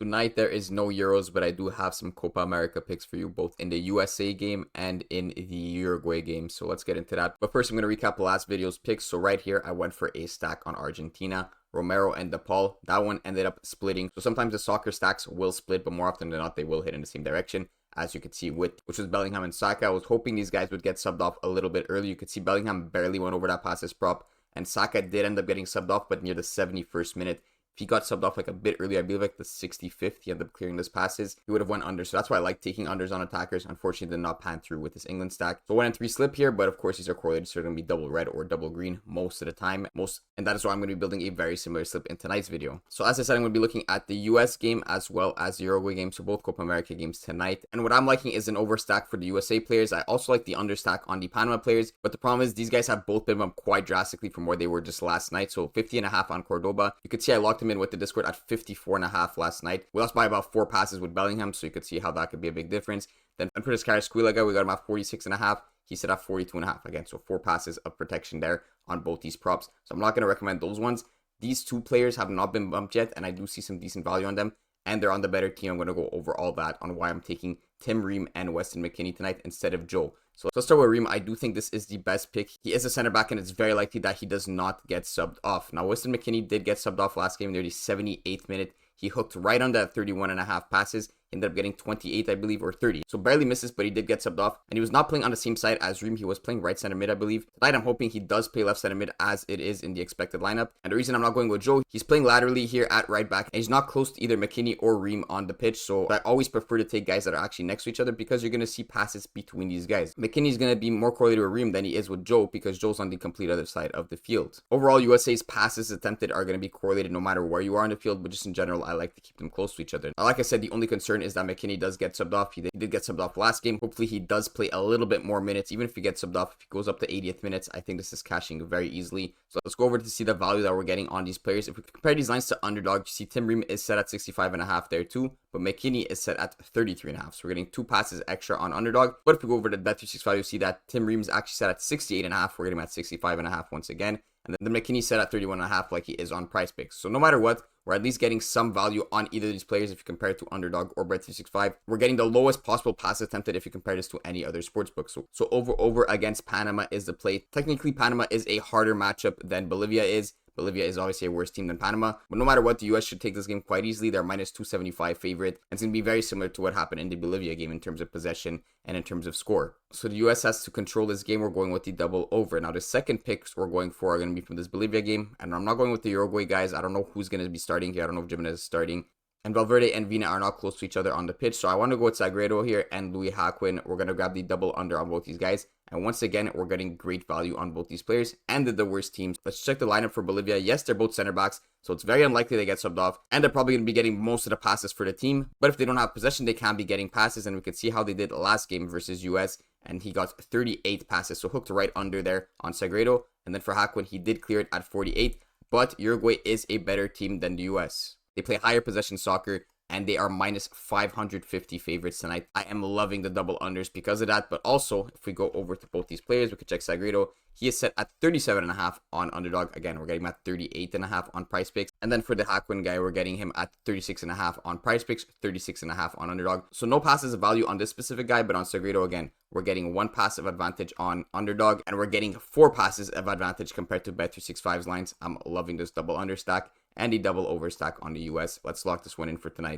Tonight there is no Euros, but I do have some Copa America picks for you, both in the USA game and in the Uruguay game. So let's get into that. But first, I'm going to recap the last video's picks. So right here, I went for a stack on Argentina, Romero and DePaul. That one ended up splitting. So sometimes the soccer stacks will split, but more often than not, they will hit in the same direction. As you can see which was Bellingham and Saka. I was hoping these guys would get subbed off a little bit early. You could see Bellingham barely went over that passes prop, and Saka did end up getting subbed off, but near the 71st minute. If he got subbed off like a bit early, I believe like the 65th, he ended up clearing those passes, he would have went under. So that's why I like taking unders on attackers. Unfortunately, did not pan through with this England stack. So 1 and 3 slip here, but of course these are correlated, so they're going to be double red or double green most of the time. And that is why I'm going to be building a very similar slip in tonight's video. So as I said, I'm going to be looking at the US game as well as the Uruguay game, so both Copa America games tonight. And what I'm liking is an overstack for the USA players. I also like the understack on the Panama players, but the problem is these guys have both been up quite drastically from where they were just last night. So 50.5 on Cordoba. You could see I locked him in with the Discord at 54.5 last night. We lost by about 4 passes with Bellingham, so you could see how that could be a big difference. Then for this Carrasquilla, we got him at 46.5. He said at 42.5 again, so 4 passes of protection there on both these props. So I'm not going to recommend those ones. These two players have not been bumped yet, and I do see some decent value on them, and they're on the better team. I'm going to go over all that on why I'm taking Tim Ream and Weston McKennie tonight instead of Joe. So let's start with Ream. I do think this is the best pick. He is a center back, and it's very likely that he does not get subbed off. Now, Weston McKennie did get subbed off last game near the 78th minute. He hooked right on that 31.5 passes. He ended up getting 28, I believe, or 30. So barely misses, but he did get subbed off. And he was not playing on the same side as Ream. He was playing right center mid, I believe. Tonight, I'm hoping he does play left center mid as it is in the expected lineup. And the reason I'm not going with Joe, he's playing laterally here at right back. And he's not close to either McKennie or Ream on the pitch. So I always prefer to take guys that are actually next to each other because you're going to see passes between these guys. McKennie's going to be more correlated with Ream than he is with Joe because Joe's on the complete other side of the field. Overall, USA's passes attempted are going to be correlated no matter where you are on the field, but just in general, I like to keep them close to each other. Now, like I said, the only concern is that McKennie does get subbed off. He did get subbed off last game. Hopefully he does play a little bit more minutes. Even if he gets subbed off, if he goes up to 80th minutes, I think this is cashing very easily. So let's go over to see the value that we're getting on these players. If we compare these lines to underdog, you see Tim Ream is set at 65.5 there too, but McKennie is set at 33.5. So we're getting 2 passes extra on underdog. But if we go over to Bet365, you see that Tim Ream is actually set at 68.5. We're getting him at 65.5 once again. And then the McKennie set at 31.5 like he is on Prizepicks. So no matter what, we're at least getting some value on either of these players if you compare it to underdog or Bet365. We're getting the lowest possible pass attempted if you compare this to any other sportsbook. So over against Panama is the play. Technically, Panama is a harder matchup than Bolivia is. Bolivia is obviously a worse team than Panama, but no matter what, the US should take this game quite easily. They're minus 275 favorite, and it's going to be very similar to what happened in the Bolivia game in terms of possession and in terms of score. So the US has to control this game. We're going with the double over. Now the second picks we're going for are going to be from this Bolivia game, and I'm not going with the Uruguay guys. I don't know who's going to be starting here. I don't know if Jimenez is starting. And Valverde and Vina are not close to each other on the pitch. So I want to go with Sagredo here and Louis Haquin. We're going to grab the double under on both these guys. And once again, we're getting great value on both these players and the worst teams. Let's check the lineup for Bolivia. Yes, they're both center backs, so it's very unlikely they get subbed off. And they're probably going to be getting most of the passes for the team. But if they don't have possession, they can be getting passes. And we can see how they did last game versus US. And he got 38 passes, so hooked right under there on Sagredo. And then for Haquin, he did clear it at 48. But Uruguay is a better team than the US. They play higher possession soccer, and they are minus 550 favorites tonight. I am loving the double unders because of that. But also, if we go over to both these players, we could check Sagredo. He is set at 37.5 on underdog. Again, we're getting him at 38.5 on Prizepicks. And then for the Haquin guy, we're getting him at 36.5 on Prizepicks, 36.5 on underdog. So no passes of value on this specific guy, but on Sagredo, again, we're getting 1 pass of advantage on underdog, and we're getting 4 passes of advantage compared to Bet365's lines. I'm loving this double under stack and the double over stack on the US. Let's lock this one in for tonight.